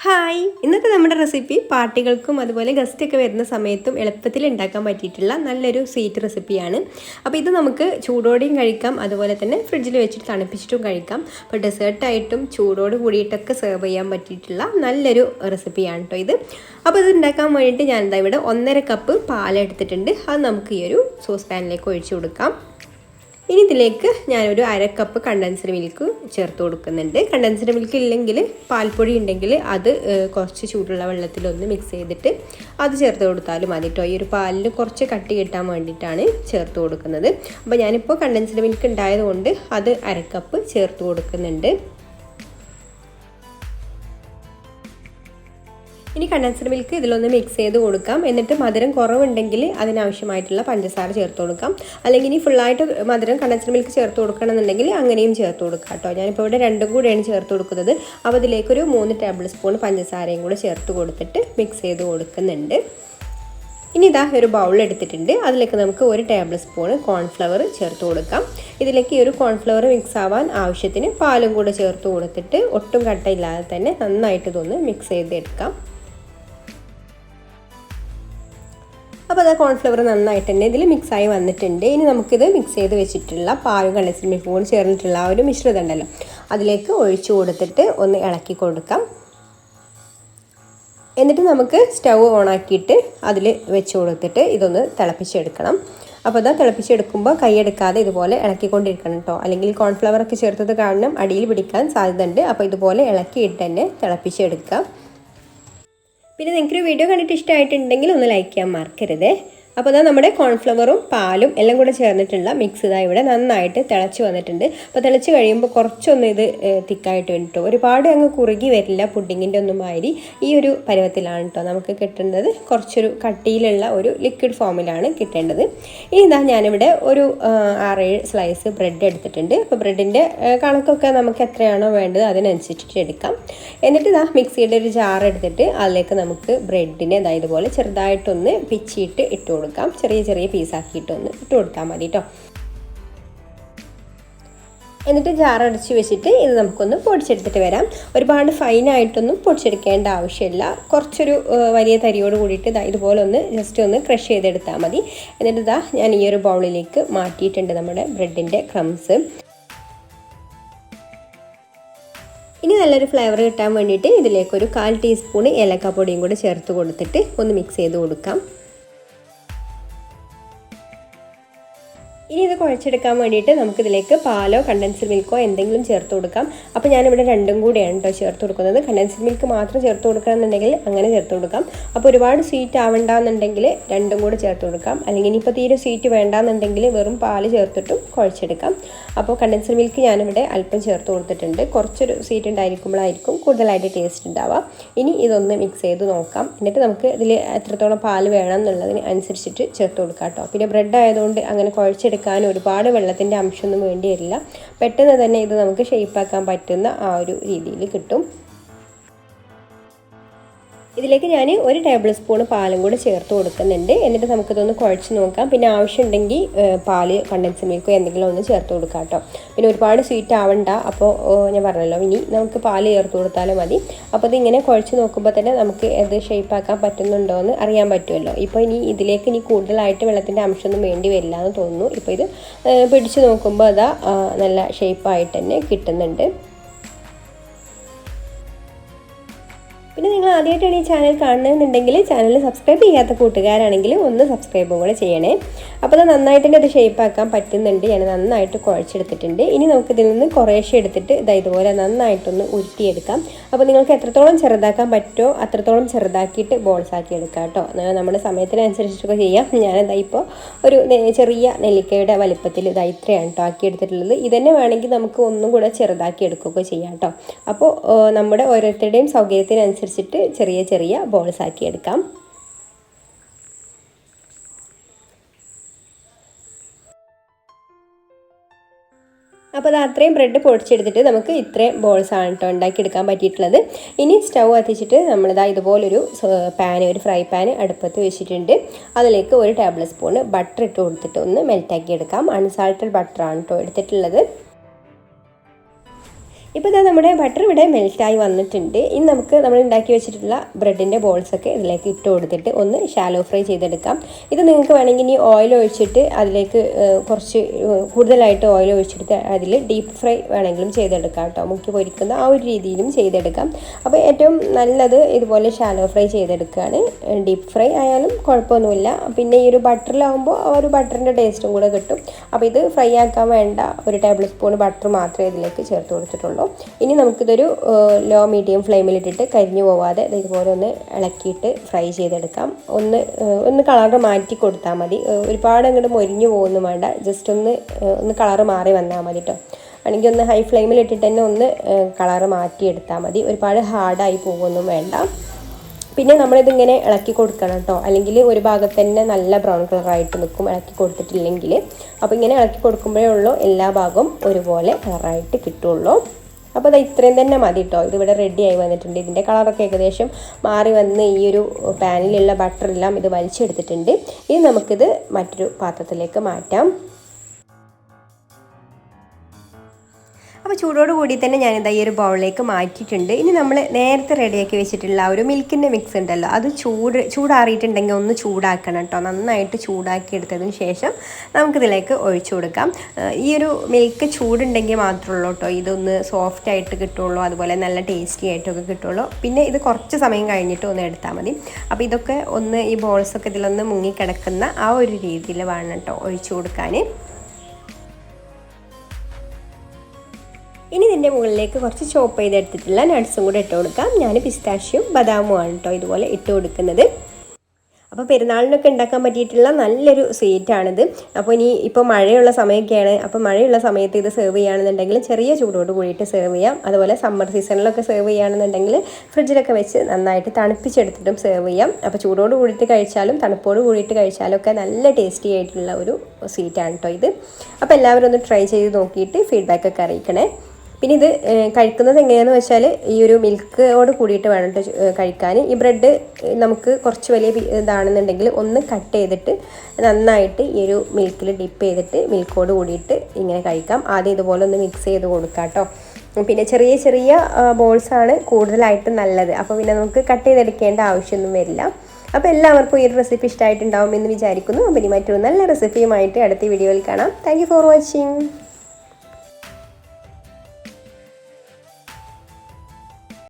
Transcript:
Hi, ഇന്നത്തെ നമ്മുടെ recipe പാർട്ടികൾക്കും അതുപോലെ ഗസ്റ്റൊക്കെ വരുന്ന സമയത്തും എളുപ്പത്തിൽ ഉണ്ടാക്കാൻ പറ്റിയിട്ടുള്ള നല്ലൊരു സ്വീറ്റ് റെസിപ്പിയാണ്. അപ്പോൾ ഇത് നമുക്ക് ചൂടോടെയും കഴിക്കാം, അതുപോലെ തന്നെ ഫ്രിഡ്ജിൽ വെച്ചിട്ട് തണുപ്പിച്ചിട്ടും കഴിക്കാം. അപ്പോൾ ഡെസേർട്ടായിട്ടും ചൂടോട് കൂടിയിട്ടൊക്കെ സെർവ് ചെയ്യാൻ പറ്റിയിട്ടുള്ള നല്ലൊരു റെസിപ്പിയാണ് കേട്ടോ ഇത്. അപ്പോൾ ഇത് ഉണ്ടാക്കാൻ വേണ്ടിയിട്ട് ഞാനിതാ ഇവിടെ 1.5 കപ്പ് പാലെടുത്തിട്ടുണ്ട്. അത് നമുക്ക് ഈ ഒരു സോസ് പാനിലേക്ക് ഒഴിച്ചു കൊടുക്കാം. ഇനി ഇതിലേക്ക് ഞാനൊരു 1/2 കപ്പ് കണ്ടൻസ്ഡ് മിൽക്ക് ചേർത്ത് കൊടുക്കുന്നുണ്ട്. കണ്ടൻസ്ഡ് മിൽക്ക് ഇല്ലെങ്കിൽ പാൽപ്പൊടി ഉണ്ടെങ്കിൽ അത് കുറച്ച് ചൂടുള്ള വെള്ളത്തിലൊന്ന് മിക്സ് ചെയ്തിട്ട് അത് ചേർത്ത് കൊടുത്താലും മതി കേട്ടോ. ഈ ഒരു പാലിന് കുറച്ച് കട്ടി കിട്ടാൻ വേണ്ടിയിട്ടാണ് ചേർത്ത് കൊടുക്കുന്നത്. അപ്പോൾ ഞാനിപ്പോൾ കണ്ടൻസ്ഡ് മിൽക്ക് ഉണ്ടായതുകൊണ്ട് അത് 1/2 കപ്പ് ചേർത്ത് കൊടുക്കുന്നുണ്ട്. ഇനി കണ്ടൻസ്ഡ് മിൽക്ക് ഇതിലൊന്ന് മിക്സ് ചെയ്ത് കൊടുക്കാം. എന്നിട്ട് മധുരം കുറവുണ്ടെങ്കിൽ അതിനാവശ്യമായിട്ടുള്ള പഞ്ചസാര ചേർത്ത് കൊടുക്കാം. അല്ലെങ്കിൽ ഇനി ഫുള്ളായിട്ട് മധുരം കണ്ടൻസ്ഡ് മിൽക്ക് ചേർത്ത് കൊടുക്കണമെന്നുണ്ടെങ്കിൽ അങ്ങനെയും ചേർത്ത് കൊടുക്കാം കേട്ടോ. ഞാനിപ്പോൾ ഇവിടെ രണ്ടും കൂടെയാണ് ചേർത്ത് കൊടുക്കുന്നത്. അപ്പോൾ ഇതിലേക്കൊരു 3 ടേബിൾ സ്പൂൺ പഞ്ചസാരയും കൂടെ ചേർത്ത് കൊടുത്തിട്ട് മിക്സ് ചെയ്ത് കൊടുക്കുന്നുണ്ട്. ഇനി ഇതാ ഒരു ബൗൾ എടുത്തിട്ടുണ്ട്. അതിലേക്ക് നമുക്ക് 1 ടേബിൾ സ്പൂൺ കോൺഫ്ലവർ ചേർത്ത് കൊടുക്കാം. ഇതിലേക്ക് ഈ ഒരു കോൺഫ്ലവർ മിക്സ് ആവാൻ ആവശ്യത്തിന് പാലും കൂടെ ചേർത്ത് കൊടുത്തിട്ട് ഒട്ടും കട്ടയില്ലാതെ തന്നെ നന്നായിട്ട് ഇതൊന്ന് മിക്സ് ചെയ്തെടുക്കാം. അപ്പോൾ അത് കോൺഫ്ലവർ നന്നായിട്ട് തന്നെ ഇതിൽ മിക്സായി വന്നിട്ടുണ്ട്. ഇനി നമുക്കിത് മിക്സ് ചെയ്ത് വെച്ചിട്ടുള്ള പാലും കണ്ടൻസ്ഡ് മിൽക്കും കൂടി ചേർന്നിട്ടുള്ള ആ ഒരു മിശ്രിതം ഉണ്ടല്ലോ, അതിലേക്ക് ഒഴിച്ചു കൊടുത്തിട്ട് ഒന്ന് ഇളക്കി കൊടുക്കാം. എന്നിട്ട് നമുക്ക് സ്റ്റൗ ഓണാക്കിയിട്ട് അതിൽ വെച്ച് കൊടുത്തിട്ട് ഇതൊന്ന് തിളപ്പിച്ചെടുക്കണം. അപ്പോൾ അത് തിളപ്പിച്ചെടുക്കുമ്പോൾ കൈയെടുക്കാതെ ഇതുപോലെ ഇളക്കിക്കൊണ്ടിരിക്കണം കേട്ടോ. അല്ലെങ്കിൽ കോൺഫ്ലവറൊക്കെ ചേർത്തത് കാരണം അടിയിൽ പിടിക്കാൻ സാധ്യതയുണ്ട്. അപ്പോൾ ഇതുപോലെ ഇളക്കിയിട്ട് തന്നെ തിളപ്പിച്ചെടുക്കാം. പിന്നെ നിങ്ങൾക്കൊരു വീഡിയോ കണ്ടിട്ട് ഇഷ്ടമായിട്ടുണ്ടെങ്കിൽ ഒന്ന് ലൈക്ക് ചെയ്യാൻ മറക്കരുത്. അപ്പോൾ അതാ നമ്മുടെ കോൺഫ്ലവറും പാലും എല്ലാം കൂടെ ചേർന്നിട്ടുള്ള മിക്സ് ഇതാ ഇവിടെ നന്നായിട്ട് തിളച്ച് വന്നിട്ടുണ്ട്. അപ്പോൾ തിളച്ച് കഴിയുമ്പോൾ കുറച്ചൊന്ന് ഇത് തിക്കായിട്ട് വേണ്ടിട്ടോ, ഒരുപാട് അങ്ങ് കുറുകി വരില്ല, പുഡിങ്ങിൻ്റെ ഒന്നും മാതിരി ഈ ഒരു പരുവത്തിലാണ് കേട്ടോ നമുക്ക് കിട്ടേണ്ടത്. കുറച്ചൊരു കട്ടിയിലുള്ള ഒരു ലിക്വിഡ് ഫോമിലാണ് കിട്ടേണ്ടത്. ഇനി ഇതാ ഞാനിവിടെ ഒരു 6-7 സ്ലൈസ് ബ്രെഡ് എടുത്തിട്ടുണ്ട്. അപ്പോൾ ബ്രെഡിൻ്റെ കണക്കൊക്കെ നമുക്ക് എത്രയാണോ വേണ്ടത് അതിനനുസരിച്ചിട്ട് എടുക്കാം. എന്നിട്ട് ഇതാ മിക്സിയുടെ ഒരു ജാർ എടുത്തിട്ട് അതിലേക്ക് നമുക്ക് ബ്രെഡിനെ ഇതാ ഇതുപോലെ ചെറുതായിട്ടൊന്ന് പിച്ചിയിട്ട് ഇട്ട് കൊടുക്കാം. ചെറിയ ചെറിയ പീസാക്കിയിട്ടൊന്ന് ഇട്ട് കൊടുത്താൽ മതി കേട്ടോ. എന്നിട്ട് ജാർ അടച്ച് വെച്ചിട്ട് ഇത് നമുക്കൊന്ന് പൊടിച്ചെടുത്തിട്ട് വരാം. ഒരുപാട് ഫൈനായിട്ടൊന്നും പൊടിച്ചെടുക്കേണ്ട ആവശ്യമില്ല. കുറച്ചൊരു വലിയ തരിയോട് കൂടിയിട്ട് ഇതുപോലെ ഒന്ന് ജസ്റ്റ് ഒന്ന് ക്രഷ് ചെയ്തെടുത്താൽ മതി. എന്നിട്ട് ഇതാ ഞാൻ ഈ ഒരു ബൗളിലേക്ക് മാറ്റിയിട്ടുണ്ട് നമ്മുടെ ബ്രെഡിൻ്റെ ക്രംസ്. ഇനി നല്ലൊരു ഫ്ലേവർ കിട്ടാൻ വേണ്ടിയിട്ട് ഇതിലേക്കൊരു 1/4 ടീസ്പൂൺ ഏലക്കാപ്പൊടിയും കൂടി ചേർത്ത് കൊടുത്തിട്ട് ഒന്ന് മിക്സ് ചെയ്ത് കൊടുക്കാം. ഇനി ഇത് കുഴച്ചെടുക്കാൻ വേണ്ടിയിട്ട് നമുക്കിതിലേക്ക് പാലോ കണ്ടൻസ്ഡ് മിൽക്കോ എന്തെങ്കിലും ചേർത്ത് കൊടുക്കാം. അപ്പോൾ ഞാനിവിടെ രണ്ടും കൂടെയാണ് കേട്ടോ ചേർത്ത് കൊടുക്കുന്നത്. കണ്ടൻസ്ഡ് മിൽക്ക് മാത്രം ചേർത്ത് കൊടുക്കണമെന്നുണ്ടെങ്കിൽ അങ്ങനെ ചേർത്ത് കൊടുക്കാം. അപ്പോൾ ഒരുപാട് സ്വീറ്റ് ആവണ്ടെന്നുണ്ടെങ്കിൽ രണ്ടും കൂടെ ചേർത്ത് കൊടുക്കാം. അല്ലെങ്കിൽ ഇനിയിപ്പോൾ തീരെ സ്വീറ്റ് വേണ്ടാന്നുണ്ടെങ്കിൽ വെറും പാല് ചേർത്തിട്ടും കുഴച്ചെടുക്കാം. അപ്പോൾ കണ്ടൻസ്ഡ് മിൽക്ക് ഞാനിവിടെ അല്പം ചേർത്ത് കൊടുത്തിട്ടുണ്ട്. കുറച്ചൊരു സ്വീറ്റ് ഉണ്ടായിരിക്കുമ്പോഴായിരിക്കും കൂടുതലായിട്ട് ടേസ്റ്റ് ഉണ്ടാവുക. ഇനി ഇതൊന്ന് മിക്സ് ചെയ്ത് നോക്കാം. എന്നിട്ട് നമുക്ക് ഇതിൽ എത്രത്തോളം പാല് വേണം എന്നുള്ളതിന് അനുസരിച്ചിട്ട് ചേർത്ത് കൊടുക്കാം കേട്ടോ. പിന്നെ ബ്രെഡ് ആയതുകൊണ്ട് അങ്ങനെ കുഴച്ചെടുക്കാൻ ഒരുപാട് വെള്ളത്തിൻ്റെ അംശമൊന്നും വേണ്ടി വരില്ല. പെട്ടെന്ന് തന്നെ ഇത് നമുക്ക് ഷേപ്പാക്കാൻ പറ്റുന്ന ആ ഒരു രീതിയിൽ കിട്ടും. ഇതിലേക്ക് ഞാൻ 1 ടേബിൾ സ്പൂൺ പാലും കൂടെ ചേർത്ത് കൊടുക്കുന്നുണ്ട്. എന്നിട്ട് നമുക്കിതൊന്ന് കുഴച്ച് നോക്കാം. പിന്നെ ആവശ്യമുണ്ടെങ്കിൽ പാല് കണ്ടൻസ്ഡ് മിൽക്കോ എന്തെങ്കിലും ഒന്ന് ചേർത്ത് കൊടുക്കാം കേട്ടോ. പിന്നെ ഒരുപാട് സ്വീറ്റ് ആവണ്ട. അപ്പോൾ ഞാൻ പറഞ്ഞല്ലോ, ഇനി നമുക്ക് പാല് ചേർത്ത് കൊടുത്താലും മതി. അപ്പോൾ ഇതിങ്ങനെ കുഴച്ച് നോക്കുമ്പോൾ തന്നെ നമുക്ക് ഇത് ഷേപ്പാക്കാൻ പറ്റുന്നുണ്ടോ എന്ന് അറിയാൻ പറ്റുമല്ലോ. ഇപ്പോൾ ഇതിലേക്ക് കൂടുതലായിട്ട് വെള്ളത്തിൻ്റെ അംശമൊന്നും വേണ്ടി വരില്ല എന്ന് തോന്നുന്നു. ഇപ്പോൾ ഇത് പിടിച്ച് നോക്കുമ്പോൾ അതാ നല്ല ഷേപ്പായിട്ട് തന്നെ കിട്ടുന്നുണ്ട്. പിന്നെ നിങ്ങൾ ആദ്യമായിട്ടാണ് ഈ ചാനൽ കാണുന്നതെന്നുണ്ടെങ്കിൽ ചാനൽ സബ്സ്ക്രൈബ് ചെയ്യാത്ത കൂട്ടുകാരാണെങ്കിൽ ഒന്ന് സബ്സ്ക്രൈബും കൂടെ ചെയ്യണേ. അപ്പോൾ അത് നന്നായിട്ട് തന്നെ അത് ഷേപ്പാക്കാൻ പറ്റുന്നുണ്ട്. ഞാൻ നന്നായിട്ട് കുഴച്ചെടുത്തിട്ടുണ്ട്. ഇനി നമുക്കിതിൽ നിന്ന് കുറേശ്ശെ എടുത്തിട്ട് ഇതുപോലെ നന്നായിട്ടൊന്ന് ഉരുട്ടിയെടുക്കാം. അപ്പോൾ നിങ്ങൾക്ക് എത്രത്തോളം ചെറുതാക്കാൻ പറ്റുമോ അത്രത്തോളം ചെറുതാക്കിയിട്ട് ബോൾസ് ആക്കി എടുക്കാം കേട്ടോ. നമ്മുടെ സമയത്തിനനുസരിച്ചൊക്കെ ചെയ്യാം. ഞാനിതാ ഇപ്പോൾ ഒരു ചെറിയ നെല്ലിക്കയുടെ വലിപ്പത്തിൽ ഇത്രയാണ് കേട്ടോ ആക്കിയെടുത്തിട്ടുള്ളത്. ഇതന്നെ വേണമെങ്കിൽ നമുക്ക് ഒന്നും കൂടെ ചെറുതാക്കി എടുക്കുകയൊക്കെ ചെയ്യാം കേട്ടോ. അപ്പോൾ നമ്മുടെ ഓരോരുത്തരുടെയും സൗകര്യത്തിനനുസരിച്ചിട്ട് ചെറിയ ചെറിയ ബോൾസ് ആക്കി എടുക്കാം. അപ്പോൾ അത് അത്രയും ബ്രെഡ് പൊടിച്ചെടുത്തിട്ട് നമുക്ക് ഇത്രയും ബോൾസാണ് കേട്ടോ ഉണ്ടാക്കിയെടുക്കാൻ പറ്റിയിട്ടുള്ളത്. ഇനി സ്റ്റൗ കത്തിച്ചിട്ട് നമ്മളിതാ ഇതുപോലൊരു ഒരു ഫ്രൈ പാൻ അടുപ്പത്ത് വെച്ചിട്ടുണ്ട്. അതിലേക്ക് 1 ടേബിൾ സ്പൂൺ ബട്ടർ ഇട്ട് കൊടുത്തിട്ട് ഒന്ന് മെൽറ്റാക്കി എടുക്കാം. അൺസാൾട്ടഡ് ബട്ടറാണ് കേട്ടോ എടുത്തിട്ടുള്ളത്. ഇപ്പോൾ ഇതാ നമ്മുടെ ബട്ടർ ഇവിടെ മെൽറ്റായി വന്നിട്ടുണ്ട്. ഇനി നമുക്ക് നമ്മൾ ഉണ്ടാക്കി വെച്ചിട്ടുള്ള ബ്രെഡിൻ്റെ ബോൾസൊക്കെ ഇതിലേക്ക് ഇട്ട് കൊടുത്തിട്ട് ഒന്ന് ഷാലോ ഫ്രൈ ചെയ്തെടുക്കാം. ഇത് നിങ്ങൾക്ക് വേണമെങ്കിൽ ഇനി ഓയിൽ ഒഴിച്ചിട്ട് അതിലേക്ക് കുറച്ച് കൂടുതലായിട്ട് ഓയിൽ ഒഴിച്ചെടുത്ത് അതിൽ ഡീപ്പ് ഫ്രൈ വേണമെങ്കിലും ചെയ്തെടുക്കാം കേട്ടോ. മുക്കി പൊരിക്കുന്ന ആ ഒരു രീതിയിലും ചെയ്തെടുക്കാം. അപ്പോൾ ഏറ്റവും നല്ലത് ഇതുപോലെ ഷാലോ ഫ്രൈ ചെയ്തെടുക്കുകയാണ്. ഡീപ്പ് ഫ്രൈ ആയാലും കുഴപ്പമൊന്നുമില്ല. പിന്നെ ഈ ഒരു ബട്ടറിലാവുമ്പോൾ ആ ഒരു ബട്ടറിൻ്റെ ടേസ്റ്റും കൂടെ കിട്ടും. അപ്പോൾ ഇത് ഫ്രൈ ആക്കാൻ വേണ്ട 1 ടേബിൾ സ്പൂൺ ബട്ടർ മാത്രമേ ഇതിലേക്ക് ചേർത്ത് കൊടുത്തിട്ടുള്ളൂ. ഇനി നമുക്കിതൊരു ലോ മീഡിയം ഫ്ലെയിമിലിട്ടിട്ട് കരിഞ്ഞു പോവാതെ ഇതുപോലെ ഒന്ന് ഇളക്കിയിട്ട് ഫ്രൈ ചെയ്തെടുക്കാം. ഒന്ന് കളറ് മാറ്റി കൊടുത്താൽ മതി. ഒരുപാട് അങ്ങോട്ട് മൊരിഞ്ഞു പോകുന്നു വേണ്ട, ജസ്റ്റ് ഒന്ന് കളറ് മാറി വന്നാൽ മതി കേട്ടോ. അല്ലെങ്കിൽ ഒന്ന് ഹൈ ഫ്ലെയിമിലിട്ടിട്ട് തന്നെ ഒന്ന് കളറ് മാറ്റിയെടുത്താൽ മതി. ഒരുപാട് ഹാർഡായി പോകുമൊന്നും വേണ്ട. പിന്നെ നമ്മളിതിങ്ങനെ ഇളക്കി കൊടുക്കണം കേട്ടോ, അല്ലെങ്കിൽ ഒരു ഭാഗത്ത് തന്നെ നല്ല ബ്രൗൺ കളറായിട്ട് നിൽക്കും ഇളക്കി കൊടുത്തിട്ടില്ലെങ്കിൽ. അപ്പോൾ ഇങ്ങനെ ഇളക്കി കൊടുക്കുമ്പോഴേ ഉള്ളൂ എല്ലാ ഭാഗവും ഒരുപോലെ കളറായിട്ട് കിട്ടുള്ളൂ. അപ്പോൾ അത് ഇത്രയും തന്നെ മതി കേട്ടോ. ഇതിവിടെ റെഡി ആയി വന്നിട്ടുണ്ട്. ഇതിൻ്റെ കളറൊക്കെ ഏകദേശം മാറി വന്ന് ഈ ഒരു പാനിലുള്ള ബട്ടറെല്ലാം ഇത് വലിച്ചെടുത്തിട്ടുണ്ട്. ഇനി നമുക്കിത് മറ്റൊരു പാത്രത്തിലേക്ക് മാറ്റാം. അപ്പോൾ ചൂടോട് കൂടി തന്നെ ഞാനിതാ ഈ ഒരു ബൗളിലേക്ക് മാറ്റിയിട്ടുണ്ട്. ഇനി നമ്മൾ നേരത്തെ റെഡിയാക്കി വെച്ചിട്ടുള്ള ഒരു മിൽക്കിൻ്റെ മിക്സ് ഉണ്ടല്ലോ, അത് ചൂടാറിയിട്ടുണ്ടെങ്കിൽ ഒന്ന് ചൂടാക്കണം കേട്ടോ. നന്നായിട്ട് ചൂടാക്കി എടുത്തതിന് ശേഷം നമുക്കിതിലേക്ക് ഒഴിച്ചു കൊടുക്കാം. ഈ ഒരു മിൽക്ക് ചൂടുണ്ടെങ്കിൽ മാത്രമേ ഉള്ളൂ കേട്ടോ ഇതൊന്ന് സോഫ്റ്റായിട്ട് കിട്ടുള്ളൂ, അതുപോലെ നല്ല ടേസ്റ്റി ആയിട്ടൊക്കെ കിട്ടുള്ളൂ. പിന്നെ ഇത് കുറച്ച് സമയം കഴിഞ്ഞിട്ട് ഒന്ന് എടുത്താൽ മതി. അപ്പോൾ ഇതൊക്കെ ഒന്ന് ഈ ബോൾസൊക്കെ ഇതിലൊന്ന് മുങ്ങിക്കിടക്കുന്ന ആ ഒരു രീതിയിൽ വേണം കേട്ടോ ഒഴിച്ചു കൊടുക്കാൻ. ഇനി ഇതിൻ്റെ മുകളിലേക്ക് കുറച്ച് ചോപ്പ് ചെയ്തെടുത്തിട്ടുള്ള നട്ട്സും കൂടെ ഇട്ട് കൊടുക്കാം. ഞാൻ പിസ്താഷ്യം ബദാമുമാണ് കേട്ടോ ഇതുപോലെ ഇട്ട് കൊടുക്കുന്നത്. അപ്പോൾ പെരുന്നാളിനൊക്കെ ഉണ്ടാക്കാൻ പറ്റിയിട്ടുള്ള നല്ലൊരു സ്വീറ്റാണിത്. അപ്പോൾ ഇപ്പോൾ മഴയുള്ള സമയമൊക്കെയാണ്. അപ്പോൾ മഴയുള്ള സമയത്ത് ഇത് സെർവ് ചെയ്യുകയാണെന്നുണ്ടെങ്കിൽ ചെറിയ ചൂടോട് കൂടിയിട്ട് സെർവ് ചെയ്യാം. അതുപോലെ സമ്മർ സീസണിലൊക്കെ സെർവ് ചെയ്യുകയാണെന്നുണ്ടെങ്കിൽ ഫ്രിഡ്ജിലൊക്കെ വെച്ച് നന്നായിട്ട് തണുപ്പിച്ചെടുത്തിട്ടും സെർവ് ചെയ്യാം. അപ്പോൾ ചൂടോട് കൂടിയിട്ട് കഴിച്ചാലും തണുപ്പോട് കൂടിയിട്ട് കഴിച്ചാലും ഒക്കെ നല്ല ടേസ്റ്റി ആയിട്ടുള്ള ഒരു സ്വീറ്റാണ് കേട്ടോ ഇത്. അപ്പോൾ എല്ലാവരും ഒന്ന് ട്രൈ ചെയ്ത് നോക്കിയിട്ട് ഫീഡ്ബാക്കൊക്കെ അറിയിക്കണേ. പിന്നെ ഇത് കഴിക്കുന്നത് എങ്ങനെയാണെന്ന് വെച്ചാൽ ഈ ഒരു മിൽക്കോട് കൂടിയിട്ട് വേണം കഴിക്കാൻ. ഈ ബ്രെഡ് നമുക്ക് കുറച്ച് വലിയ ഇതാണെന്നുണ്ടെങ്കിൽ ഒന്ന് കട്ട് ചെയ്തിട്ട് നന്നായിട്ട് ഈ ഒരു മിൽക്കിൽ ഡിപ്പ് ചെയ്തിട്ട് മിൽക്കോട് കൂടിയിട്ട് ഇങ്ങനെ കഴിക്കാം. ആദ്യം ഇതുപോലെ ഒന്ന് മിക്സ് ചെയ്ത് കൊടുക്കാം കേട്ടോ. പിന്നെ ചെറിയ ചെറിയ ബോൾസാണ് കൂടുതലായിട്ട് നല്ലത്. അപ്പോൾ പിന്നെ നമുക്ക് കട്ട് ചെയ്തെടുക്കേണ്ട ആവശ്യമൊന്നും വരില്ല. അപ്പോൾ എല്ലാവർക്കും ഈ ഒരു റെസിപ്പി ഇഷ്ടമായിട്ടുണ്ടാവും എന്ന് വിചാരിക്കുന്നു. അപ്പോൾ ഇനി മറ്റൊരു നല്ല റെസിപ്പിയുമായിട്ട് അടുത്ത വീഡിയോയിൽ കാണാം. Thank you for watching.